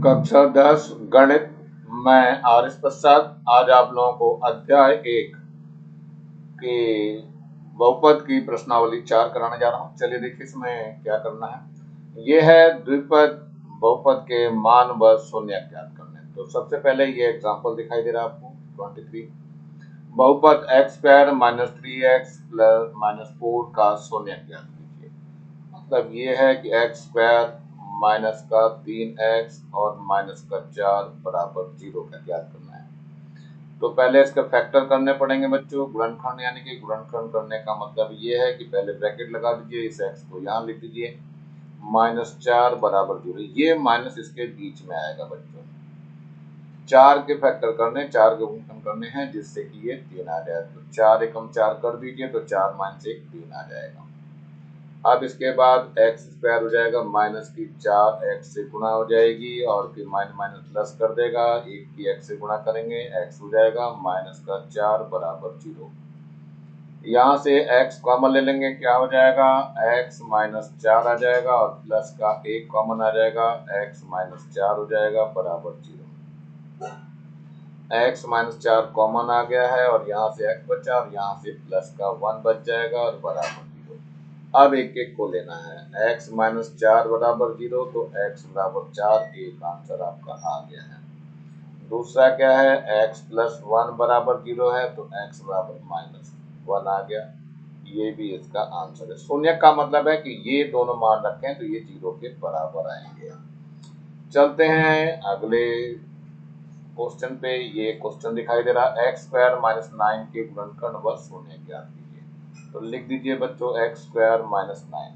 कक्षा 10 गणित। मैं आर एस प्रसाद आज आप लोगों को अध्याय 1 के बहुपद की प्रश्नावली 4 कराने जा रहा हूं। चलिए देखिए इसमें क्या करना है। यह है द्विपद बहुपद के मान व शून्य ज्ञात करने। तो सबसे पहले ये एग्जांपल दिखाई दे रहा है आपको 23। बहुपद x² - 3x + -4 का शून्य ज्ञात कीजिए। मतलब ये है कि x² माइनस का 3x और माइनस का 4 बराबर 0 का ज्ञात करना है। तो पहले इसका फैक्टर करने पड़ेंगे बच्चों। गुणनखंड यानी कि गुणनखंड करने का मतलब ये है कि पहले ब्रैकेट लगा दीजिए, इस x को यहाँ लिख दीजिए, -4 बराबर 0। ये माइनस इसके बीच में आएगा बच्चों। 4 के फैक्टर करने, 4 के गुणनखंड करने हैं जिससे कि ये 3 आ जाए। तो 4 एकम 4 कर दीजिए तो 4 - 1 3 आ जाएगा। अब इसके बाद x² हो जाएगा, माइनस की 4 x से गुणा हो जाएगी और फिर माइनस प्लस कर देगा, 1 की x से गुणा करेंगे, x हो जाएगा माइनस का 4 बराबर 0। यहाँ से x कॉमन ले लेंगे, क्या हो जाएगा, x - 4 आ जाएगा और प्लस का 1 कॉमन आ जाएगा, x - 4 हो जाएगा बराबर 0। x - 4 कॉमन आ गया है और यहाँ से x बचा और यहाँ से प्लस का 1 बच जाएगा और बराबर 0। अब एक एक को लेना है। x - 4 बराबर 0 तो x बराबर 4, एक आंसर आपका आ गया है। दूसरा क्या है, x + 1 बराबर 0 है तो x बराबर -1 आ गया, ये भी इसका आंसर है। शून्य का मतलब है कि ये दोनों मान रखें तो ये 0 के बराबर आएंगे। चलते हैं अगले क्वेश्चन पे। ये क्वेश्चन दिखाई दे रहा है, x² - 9 के गुणनखंड व शून्य ज्ञात कीजिए। तो लिख दीजिए बच्चों x² - 9।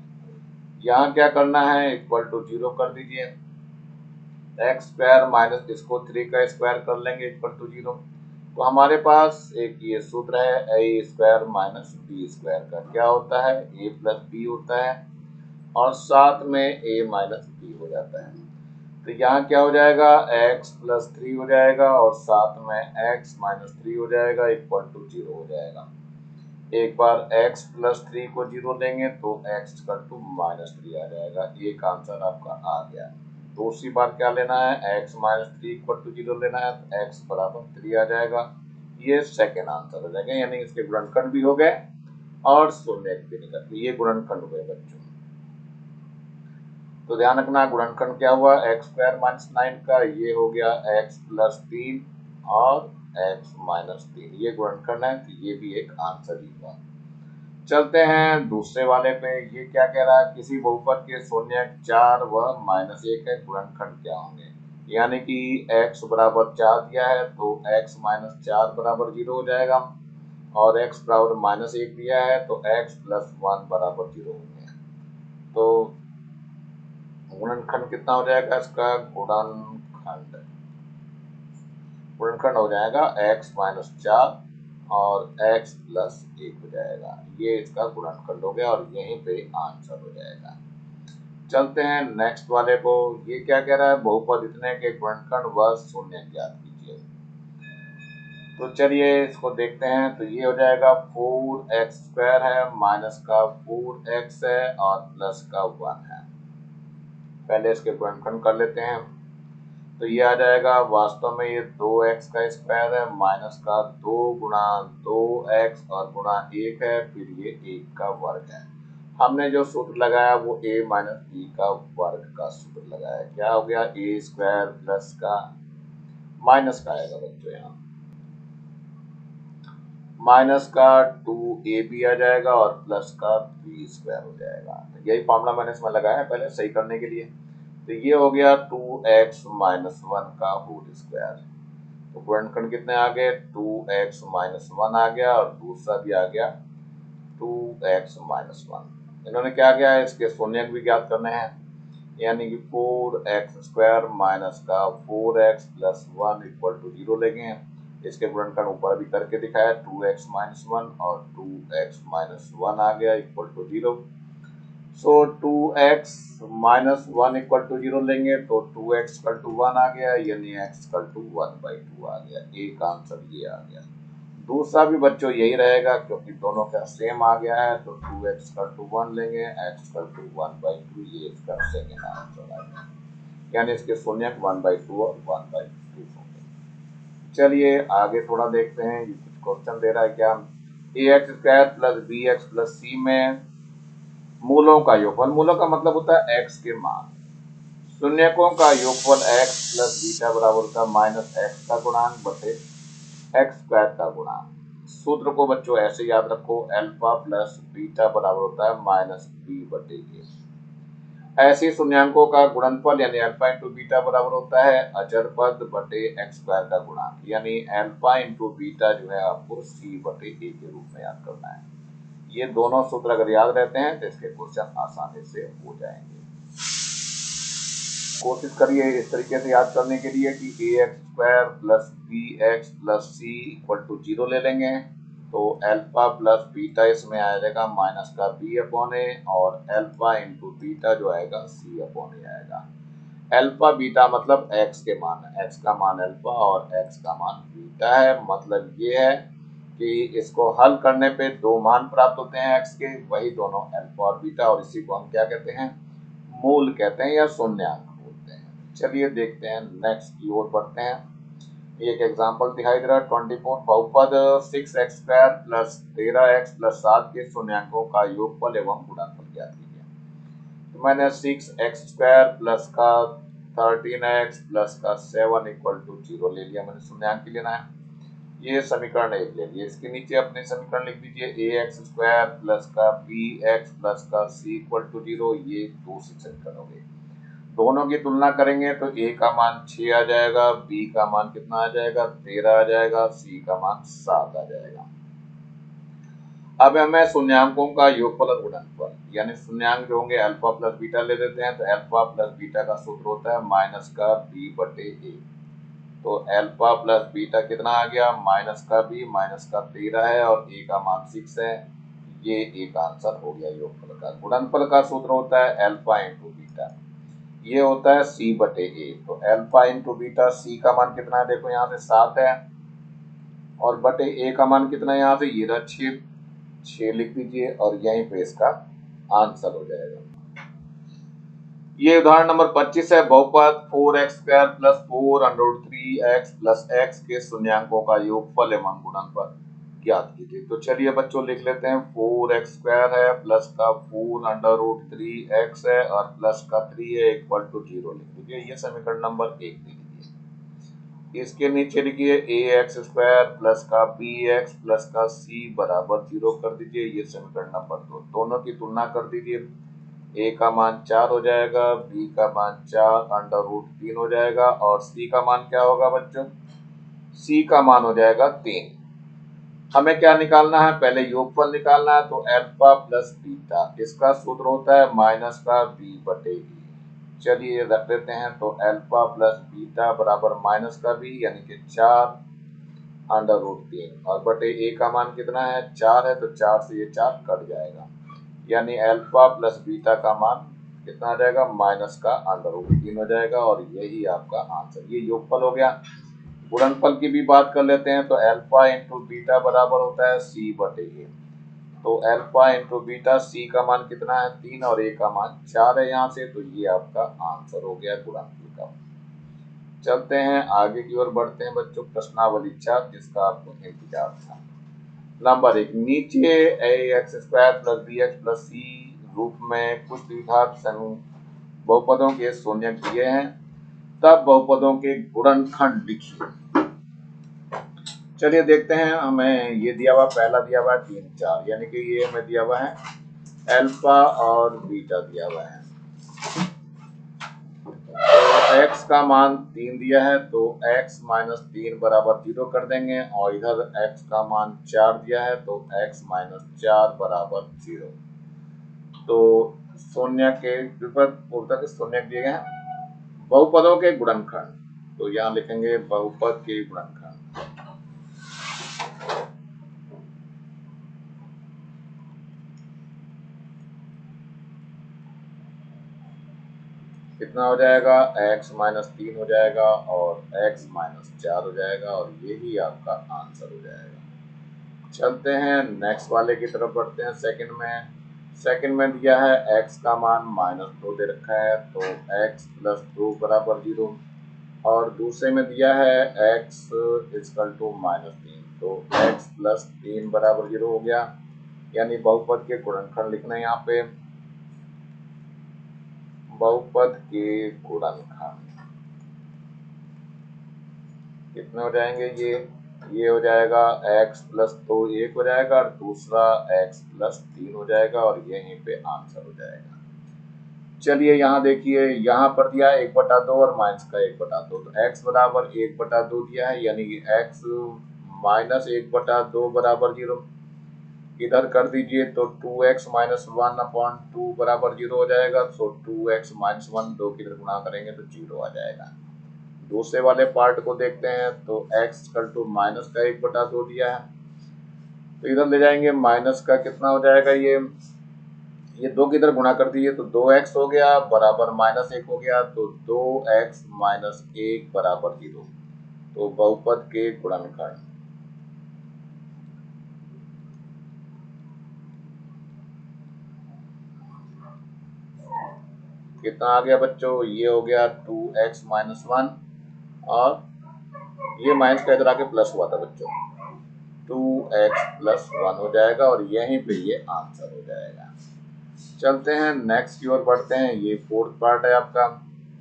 यहाँ क्या करना है, इक्वल टू 0 कर दीजिए। x² माइनस इसको 3 का स्क्वायर कर लेंगे इक्वल टू 0। तो हमारे पास एक ये सूत्र है a² - b² का। क्या होता है, a + b होता है और साथ में a - b हो जाता है। तो यहाँ क्या हो जाएगा, x + 3 हो जाएगा और साथ में x - 3 हो जाएगा इक्वल टू 0 हो जाएगा। एक बार x + 3 को 0 देंगे तो x = -3 आ जाएगा। एक आंसर आपका आ गया। दूसरी बार क्या लेना है, x - 3 = 0 लेना है तो x बराबर 3 आ जाएगा। ये सेकेंड आंसर हो जाएगा, यानी इसके गुणनखंड भी हो गए और शून्य भी निकल गए। ये गुणनखंड हुए बच्चों। तो ध्यान रखना गुणनखंड क्या हुआ, x² - 9 का, ये हो गया x + 3 और x - 3। ये गुणनखंड है तो ये भी एक आंसर ही हुआ। चलते हैं दूसरे वाले पे। ये क्या कह रहा है, किसी बहुपद के शून्य 4 व -1 है, गुणनखंड क्या होंगे। यानी कि x बराबर 4 दिया है तो x - 4 बराबर 0 हो जाएगा और x बराबर -1 दिया है तो x + 1 बराबर 0 होंगे। तो गुणनखंड कितना हो जाएगा इसका, गुणनखंड हो जाएगा x - 4 और x + 1 हो जाएगा। ये इसका गुणनखंड हो गया और यहीं पे आंसर हो जाएगा। चलते हैं नेक्स्ट वाले को। ये क्या कह रहा है, बहुपद इतने के गुणनखंड व शून्य ज्ञात कीजिए। तो चलिए इसको देखते हैं। तो ये हो जाएगा 4x² है, माइनस का 4x है और प्लस का 1 है। पहले इसके गुणनखंड कर लेते हैं। तो ये आ जाएगा, वास्तव में ये 2x का स्क्वायर है, माइनस का 2 गुणा 2x और गुणा 1 है, फिर ये 1 का वर्ग है। हमने जो सूत्र लगाया वो a - b का वर्ग का सूत्र लगाया। क्या हो गया, a² प्लस का माइनस का आएगा बच्चों, यहाँ माइनस का 2ab आ जाएगा और प्लस का b² हो जाएगा। तो यही फॉर्मूला मैंने इसमें लगाया पहले सही करने के लिए। तो ये हो गया 2x - 1 का होल स्क्वायर। तो गुणनखंड कितने आ गए, 2x - 1 आ गया और दूसरा भी आ गया 2x - 1। इन्होंने क्या किया है, इसके शून्य भी ज्ञात करने हैं, यानी कि 4x² माइनस का 4x + 1 = 0 लेंगे। इसके गुणनखंड ऊपर भी करके दिखाया, 2x - 1 और 2x - 1 आ गया इक्वल टू 0। सो 2x - 1 = 0 लेंगे तो 2x = 1 आ गया, यानी x = 1/2 आ गया। एक आंसर ये आ गया। दूसरा भी बच्चों यही रहेगा क्योंकि दोनों का सेम आ गया है। तो 2x = 1 लेंगे, x = 1/2, ये इसका सेकेंड आंसर आ गया। यानी इसके शून्य 1/2 और 1/2 होंगे। चलिए आगे थोड़ा देखते हैं, ये कुछ क्वेश्चन दे रहा है क्या। ax² plus bx plus c में मूलों का योगफल, मूलों का मतलब होता है x के मान, शून्यकों का योगफल x प्लस बीटा बराबर होता है माइनस x का गुणांक बटे x² का गुणांक। सूत्र को बच्चों ऐसे याद रखो, अल्फा प्लस बीटा बराबर होता है माइनस बी बटे ए। ऐसे शून्यांकों का गुणनफल यानी अल्फा इंटू बीटा बराबर होता है अचर पद बटे x² का गुणांक, यानी अल्फा इंटू बीटा जो है आपको c बटे ए के रूप में याद करना है। ये दोनों सूत्र अगर याद रहते हैं तो इसके क्वेश्चन आसानी से हो जाएंगे। कोशिश करिए इस तरीके से याद करने के लिए कि ax² plus bx plus c equal to 0 ले लेंगे, तो अल्फा प्लस बीटा इसमें आ जाएगा माइनस का b अपॉन ए, और अल्फा इंटू बीटा जो आएगा c अपॉन ए आएगा। अल्फा बीटा मतलब x के मान है, x का मान अल्फा और x का मान बीटा है। मतलब ये है कि इसको हल करने पे दो मान प्राप्त होते हैं x के, वही दोनों अल्फा और बीटा, और इसी को हम क्या कहते हैं, मूल कहते हैं या शून्यांक बोलते हैं। चलिए देखते हैं, नेक्स्ट की ओर बढ़ते हैं। एक एग्जांपल दिखाई दे रहा है 24 बहुपद 6x² प्लस 13x प्लस 7 के शून्यांकों का योगफल एवं गुणनफल ज्ञात कीजिए। तो मैंने 6x² प्लस का 13x प्लस का 7 इक्वल टू 0 ले लिया, मैंने शून्यांक ही लेना है। ये समीकरण 1 ले लिए, इसके नीचे अपने समीकरण लिख दीजिए ax² प्लस का bx प्लस का c इक्वल टू 0। ये दूसरी समीकरण हो गई। दोनों की तुलना करेंगे तो a का मान 6 आ जाएगा, b का मान कितना आ जाएगा 13 आ जाएगा, c का मान 7 आ जाएगा। अब हमें शून्यांकों का योगफल और गुणनफल, यानी शून्यांक जो होंगे अल्फा प्लस बीटा ले लेते हैं, तो अल्फा प्लस बीटा का सूत्र होता है माइनस का b बटे ए। तो अल्फा प्लस बीटा कितना आ गया, माइनस का b माइनस का 13 है और a का मान 6 है। ये एक आंसर हो गया योगफल का। गुणनफल का सूत्र होता है अल्फा इंटू बीटा, ये होता है c बटे ए। तो अल्फा इंटू बीटा, c का मान कितना है देखो यहाँ से 7 है, और बटे a का मान कितना है यहाँ से, ये रहा 6 लिख दीजिए, और यहीं पे इसका आंसर हो जाएगा। ये उदाहरण नंबर 25 है, बहुपद 4x² plus 4√3x plus x के शून्यांकों का योगफल एवं गुणनफल ज्ञात कीजिए। तो चलिए बच्चों लिख लेते हैं, 4x² है प्लस का 4√3x है और प्लस का 3 है इक्वल टू 0 लिख दीजिए। ये समीकरण नंबर 1 लिख दीजिए। इसके नीचे लिखिए ax² प्लस का bx प्लस का c बराबर 0 कर दीजिए। ये समीकरण नंबर 2। दोनों की तुलना कर दीजिए, a का मान 4 हो जाएगा, b का मान 4√3 हो जाएगा, और c का मान क्या होगा बच्चों, c का मान हो जाएगा 3। हमें क्या निकालना है, पहले योगफल निकालना है। तो अल्फा प्लस बीटा, इसका सूत्र होता है माइनस का b बटे ए। चलिए रख देते हैं, तो अल्फा प्लस बीटा बराबर माइनस का b यानी कि 4√3, और बटे a का मान कितना है 4 है, तो 4 से ये 4 कट जाएगा, यानी अल्फा प्लस बीटा का मान कितना आ जाएगा, माइनस का √3 हो जाएगा, और यही आपका आंसर। ये योगफल हो गया। गुणनफल की भी बात कर लेते हैं, तो अल्फा इंटू बीटा बराबर होता है c बटे ए। तो अल्फा इंटू बीटा, c का मान कितना है 3 और a का मान 4 है यहाँ से, तो ये आपका आंसर हो गया गुणनफल का। चलते हैं आगे की ओर बढ़ते हैं बच्चों, प्रश्नावली 4 जिसका आपको इंतजार था। नंबर 1, नीचे ax² plus bx plus c रूप में कुछ द्विघात बहुपदों के शून्य दिए हैं, तब बहुपदों के गुणनखंड लिखिए। चलिए देखते हैं, हमें ये दिया हुआ, पहला दिया हुआ है 3 4, यानी कि ये हमें दिया हुआ है अल्फा और बीटा दिया हुआ है। तो x का मान 3 दिया है, तो x माइनस 3 बराबर 0 कर देंगे, और इधर x का मान 4 दिया है, तो x माइनस 4 बराबर 0। तो शून्य के विपरीत शून्य दिए गए हैं। बहुपदों के गुणनखंड, तो यहाँ लिखेंगे बहुपद के गुणनखंड। कितना हो जाएगा, x माइनस 3 हो जाएगा और x माइनस 4 हो जाएगा, और यही आपका आंसर हो जाएगा। चलते हैं नेक्स्ट वाले की तरफ बढ़ते हैं। सेकंड में सेकंड में दिया है x का मान -2 दे रखा है, तो x प्लस 2 बराबर 0, और दूसरे में दिया है x इक्वल टू -3, तो x प्लस 3 बराबर 0 हो गया। यानी बहुपद के गुणनखंड लिखना है यहाँ पे, बहुपद के गुणनखंड कितने हो जाएंगे, ये हो जाएगा x प्लस 2 1 हो जाएगा, और दूसरा x प्लस 3 हो जाएगा, और यहीं पे आंसर हो जाएगा। चलिए यहाँ देखिए, यहाँ पर दिया है 1/2 और माइनस का 1/2, तो x बराबर 1/2 दिया है, यानी कि x माइनस 1/2 बराबर 0। इधर कर दीजिए तो 2x माइनस 1/2 बराबर 0 हो जाएगा, तो 2x माइनस 1 2 की इधर गुणा करेंगे तो 0 आ जाएगा। दूसरे वाले पार्ट को देखते हैं, तो x इक्वल टू माइनस का 1/2 दिया है, तो इधर ले जाएंगे माइनस का कितना हो जाएगा, ये 2 की इधर गुणा कर दीजिए तो 2x हो गया बराबर -1 हो गया, तो 2x माइनस 1 बराबर 0। तो बहुपद के गुणनखंड कितना आ गया बच्चों, ये हो गया 2x माइनस 1, और ये माइनस का इधर आके प्लस हुआ था बच्चों, 2x प्लस 1 हो जाएगा, और यहीं पे ये आंसर हो जाएगा। चलते हैं नेक्स्ट की ओर बढ़ते हैं। ये फोर्थ पार्ट है आपका,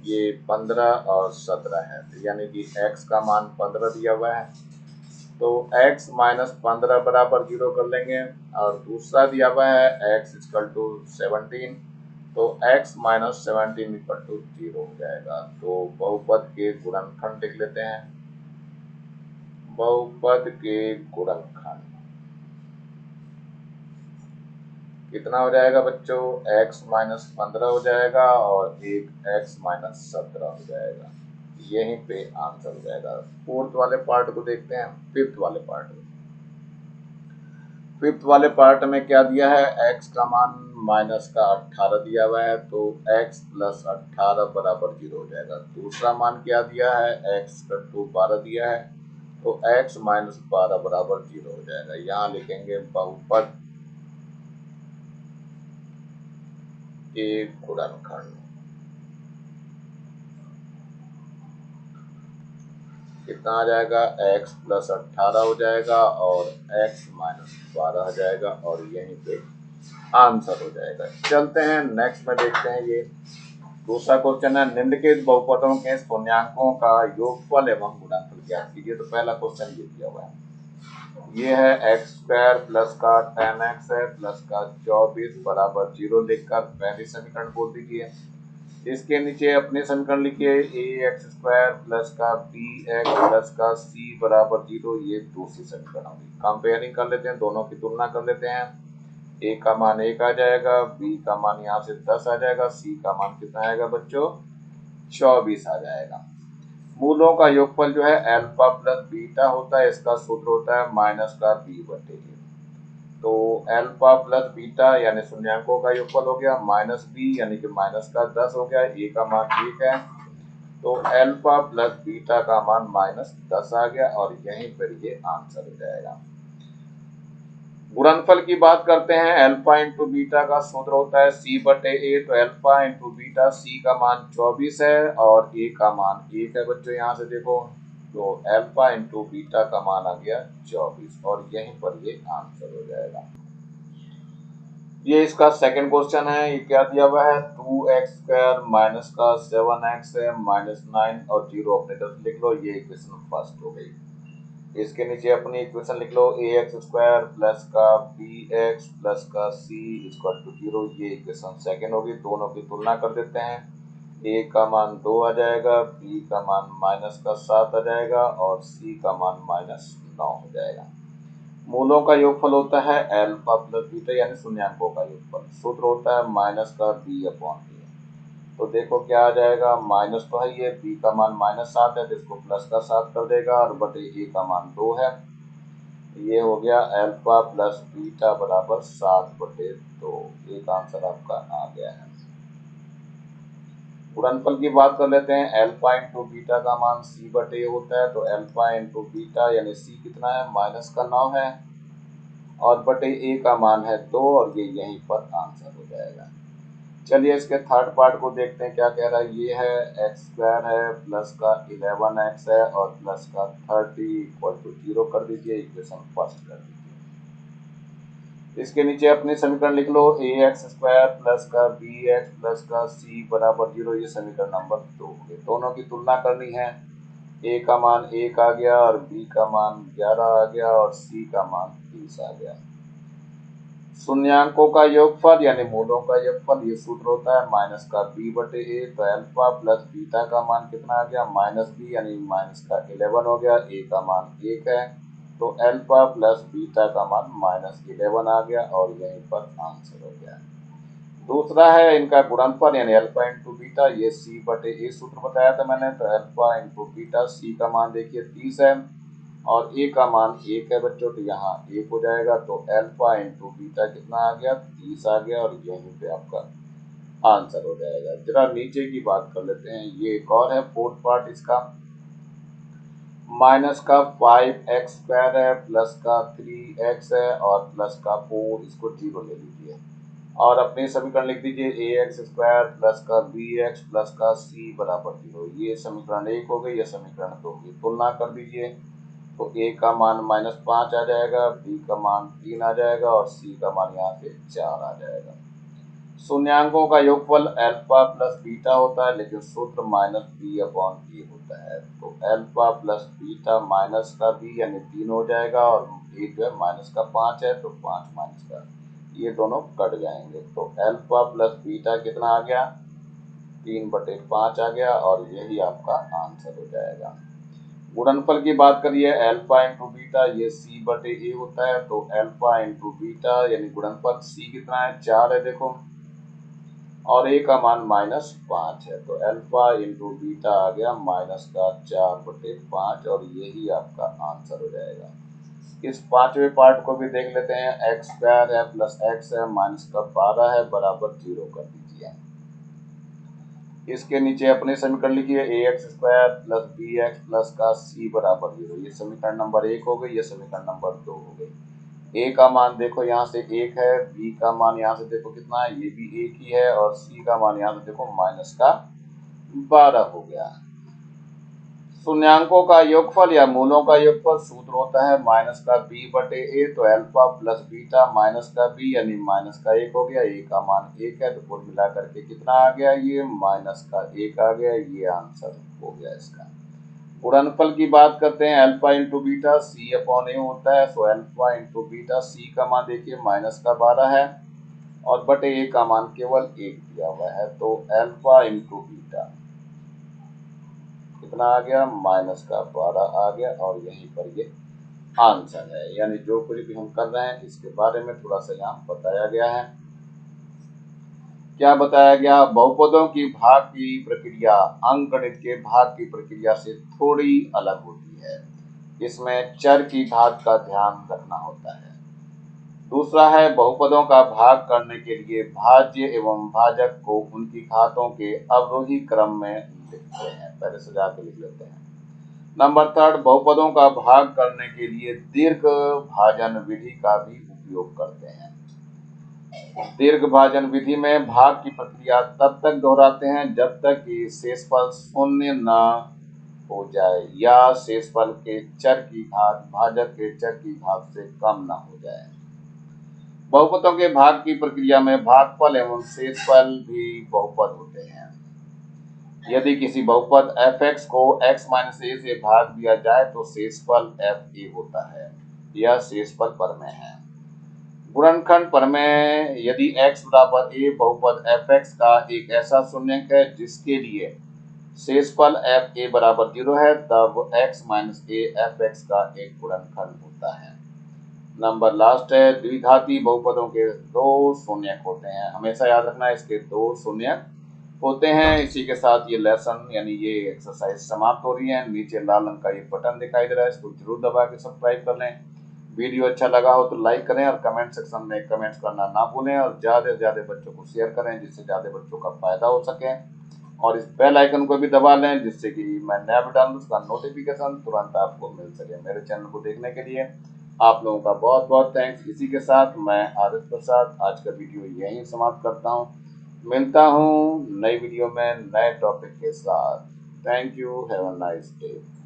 ये 15 और 17 है, यानी कि x का मान 15 दिया हुआ है, तो x माइनस 15 बराबर 0 कर लेंगे, और दूसरा दिया हुआ है x इक्वल टू 17, तो x माइनस 17 इक्वल टू 0 हो जाएगा। तो बहुपद के गुणनखंड लिख लेते हैं, बहुपद के गुणनखंड कितना हो जाएगा बच्चों, x माइनस 15 हो जाएगा, और एक x माइनस 17 हो जाएगा, यहीं पे आंसर हो जाएगा। फोर्थ वाले पार्ट को देखते हैं, फिफ्थ वाले पार्ट में। फिफ्थ वाले पार्ट में क्या दिया है, x का मान माइनस का 18 दिया हुआ है, तो x प्लस 18 बराबर 0 हो जाएगा। दूसरा मान क्या दिया है, x का 12 दिया है, तो x माइनस 12 बराबर 0 हो जाएगा। यहाँ लिखेंगे बहुपद के गुणनखंड कितना आ जाएगा, x प्लस 18 हो जाएगा, और x माइनस 12 हो जाएगा, और यहीं पे आंसर हो जाएगा। चलते हैं नेक्स्ट में देखते हैं, ये दूसरा क्वेश्चन है, निम्नलिखित बहुपदों के शून्यांकों का योगफल एवं गुणनफल ज्ञात कीजिए। तो पहला क्वेश्चन ये दिया हुआ है, ये है एक्स स्क्वायर प्लस का 10x है प्लस का 24 बराबर 0 लिखकर पहली समीकरण बोल दीजिए। इसके नीचे अपने समीकरण लिखिए, ए एक्स स्क्वायर प्लस का बी एक्स प्लस का सी बराबर 0, ये दूसरी समीकरण होगी। कंपेयरिंग कर लेते हैं, दोनों की तुलना कर लेते हैं। ए का मान 1 आ जाएगा, बी का मान यहाँ से 10 आ जाएगा, सी का मान कितना आएगा बच्चों, 24 आ जाएगा। मूलों का योगफल जो है अल्फा प्लस बीटा होता है, इसका सूत्र होता है माइनस का बी बटे ए। तो अल्फा प्लस बीटा यानी शून्यांकों का योगफल हो गया, माइनस बी यानी कि माइनस का 10 हो गया, ए का मान 1 है, तो अल्फा प्लस बीटा का मान माइनस 10 आ गया, और यहीं पर ये आंसर हो जाएगा। गुणनफल की बात करते हैं, अल्फा इंटू बीटा का सूत्र होता है सी बटे ए, तो अल्फा इंटू बीटा, सी का मान 24 है और ए का मान 1 है बच्चों, यहाँ से देखो, तो अल्फा इंटू बीटा का मान आ गया 24, और यहीं पर ये आंसर हो जाएगा। ये इसका सेकंड क्वेश्चन है, ये क्या दिया हुआ है, 2x स्क्वायर माइनस का 7x है माइनस 9 और 0 अपने तरफ लिख लो, ये इक्वेशन फर्स्ट हो गई। इसके नीचे अपनी इक्वेशन लिख लो, ए एक्स स्क्वायर प्लस का बी एक्स प्लस का सी इक्वल टू 0, ये इक्वेशन सेकंड होगी। दोनों की तुलना कर देते हैं, ए का मान 2 आ जाएगा, बी का मान माइनस का 7 आ जाएगा, और सी का मान माइनस 9 हो जाएगा। मूलों का योगफल होता है अल्फा प्लस बीटा यानी शून्यांकों का योगफल, सूत्र होता है माइनस का बी अपॉन ए। तो देखो क्या आ जाएगा, माइनस तो है, ये बी का मान माइनस 7 है, तो इसको प्लस का 7 कर देगा, और बटे ए का मान 2 है, ये हो गया अल्फा प्लस बीटा बराबर 7 बटे 2। एक आंसर आपका आ गया है। गुणनफल की बात कर लेते हैं, अल्फा इंटू बीटा का मान सी बटे होता है, तो अल्फा इंटू बीटा यानी सी कितना है, माइनस का 9 है, और बटे ए का मान है 2 और ये यहीं पर आंसर हो जाएगा। चलिए इसके थर्ड पार्ट को देखते हैं क्या कह रहा है। ये है एक्स स्क्वायर है प्लस का 11x है और प्लस का 30 इक्वल टू 0 कर दीजिए, इक्वेशन फर्स्ट कर दीजिए। इसके नीचे अपने समीकरण लिख लो, ए एक्स स्क्वायर प्लस का बी एक्स प्लस का सी बराबर 0, ये समीकरण नंबर 2 हो गए। दोनों की तुलना करनी है, ए का मान 1 आ गया और बी का मान 11 आ गया और सी का मान 30 आ गया। शून्यांकों का योगफल यानी मूलों का योगफल, ये सूत्र होता है माइनस का बी बटे ए। तो अल्फा प्लस बीटा का मान कितना आ गया, माइनस बी यानी माइनस का 11 हो गया। ए का मान 1 है तो अल्फा प्लस बीटा का मान माइनस 11 आ गया और यहीं पर आंसर हो गया। दूसरा है इनका गुणनफल यानी अल्फा इंटू बीटा, ये सी बटे ए सूत्र बताया था मैंने। तो अल्फा इंटू बीटा, सी का मान देखिए 30 है और ए का मान 1 है बच्चों, तो यहाँ 1 हो जाएगा। तो अल्फा इंटू बीटा कितना आ गया, 30 आ गया और यहीं पे आपका आंसर हो जाएगा। जरा नीचे की बात कर लेते हैं, ये एक और है फोर्थ पार्ट इसका। माइनस का 5x स्क्वायर है प्लस का 3x है और प्लस का 4, इसको 0 ले लीजिए और अपने समीकरण लिख दीजिए, ए एक्स स्क्वायर प्लस का बी एक्स प्लस का सी बराबर 0। ये समीकरण 1 हो गई, यह समीकरण 2 होगी। तुलना कर दीजिए तो ए का मान -5 आ जाएगा, बी का मान 3 आ जाएगा और सी का मान यहाँ से 4 आ जाएगा। शून्यांकों का योगफल अल्फा प्लस बीटा होता है, लेकिन सूत्र माइनस बी अपॉन ए होता है। तो अल्फा प्लस बीटा माइनस का बी यानी 3 हो जाएगा और ए जो है माइनस का 5 है तो 5 माइनस का, ये दोनों कट जाएंगे। तो अल्फा प्लस बीटा कितना आ गया, 3/5 आ गया और यही आपका आंसर हो जाएगा। गुणनफल की बात करिए, अल्फा इंटू बीटा ये सी बटे ए होता है। तो अल्फा इंटू बीटा यानी गुणनफल सी कितना है, 4 है देखो, और ए का मान -5 है। तो अल्फा इंटू बीटा आ गया माइनस का 4/5 और यही आपका आंसर हो जाएगा। इस पांचवें पार्ट को भी देख लेते हैं, एक्स स्क्वायर है प्लस एक्स है माइनस का 12 है बराबर 0 कर दीजिए। इसके नीचे अपने समीकरण लिखिए, A X square plus B X plus का सी बराबर 0, ये समीकरण नंबर 1 हो गई, ये समीकरण नंबर 2 हो गई। ए का मान देखो यहाँ से 1 है, बी का मान यहाँ से देखो कितना है, ये भी 1 ही है और सी का मान यहाँ से देखो माइनस का 12 हो गया। शून्यांकों का योगफल या मूलों का योगफल सूत्र होता है माइनस का बी बटे ए। तो अल्फा प्लस बीटा माइनस का बी यानी माइनस का 1 हो गया, ए का मान 1 है तो कुल मिला करके कितना आ गया, ये माइनस का 1 आ गया, ये आंसर हो गया इसका। गुणनफल की बात करते हैं, अल्फा इंटू बीटा सी अपॉन ए होता है। सो अल्फा इंटू बीटा, सी का मान देखिए माइनस का 12 है और बटे ए का मान केवल 1 दिया हुआ है। तो अल्फा इंटू बीटा कितना आ गया, माइनस का 12 आ गया और यहीं पर ये आंसर है। यानी जो कुछ भी हम कर रहे हैं इसके बारे में थोड़ा सा यहाँ बताया गया है। क्या बताया गया, बहुपदों की भाग की प्रक्रिया अंकगणित के भाग की प्रक्रिया से थोड़ी अलग होती है, इसमें चर की घात का ध्यान रखना होता है। दूसरा है, बहुपदों का भाग करने के लिए भाज्य एवं भाजक को उनकी घातों के अवरोही क्रम में लिखते हैं, पहले सजा के लिख लेते हैं। नंबर 3, बहुपदों का भाग करने के लिए दीर्घ भाजन विधि का भी उपयोग करते हैं। दीर्घ भाजन विधि में भाग की प्रक्रिया तब तक दोहराते हैं जब तक कि शेषफल शून्य न हो जाए या शेषफल के चर की घात भाजक के चर की घात से कम न हो जाए। बहुपदों के भाग की प्रक्रिया में भागफल एवं शेषफल भी बहुपद होते हैं। यदि किसी बहुपद f(x) को x - a से भाग दिया जाए तो शेषफल fa होता है, यह शेषफल प्रमेय है। गुणनखंड प्रमेय, यदि x बराबर a बहुपद f(x) का एक ऐसा शून्यक है जिसके लिए शेषफल fa बराबर 0 है, तब x - a f(x) का एक गुणनखंड होता है। नंबर लास्ट है, द्विघाती बहुपदों के 2 शून्यक होते हैं, हमेशा याद रखना इसके 2 शून्यक होते हैं। इसी के साथ ये लेसन यानी ये एक्सरसाइज समाप्त हो रही है। नीचे लाल रंग का ये बटन दिखाई दे रहा है, इसको जरूर दबा के सब्सक्राइब कर लें। वीडियो अच्छा लगा हो तो लाइक करें और कमेंट सेक्शन में कमेंट्स करना ना भूलें और ज़्यादा से ज़्यादा बच्चों को शेयर करें जिससे ज़्यादा बच्चों का फायदा हो सके। और इस बेल आइकन को भी दबा लें जिससे कि मैं नया वीडियो डालूं उसका नोटिफिकेशन तुरंत आपको मिल सके। मेरे चैनल को देखने के लिए आप लोगों का बहुत बहुत थैंक्स। इसी के साथ मैं आदर्श प्रसाद आज का वीडियो यहीं समाप्त करता हूँ। मिलता हूँ नई वीडियो में नए टॉपिक के साथ। Thank you. Have a nice day.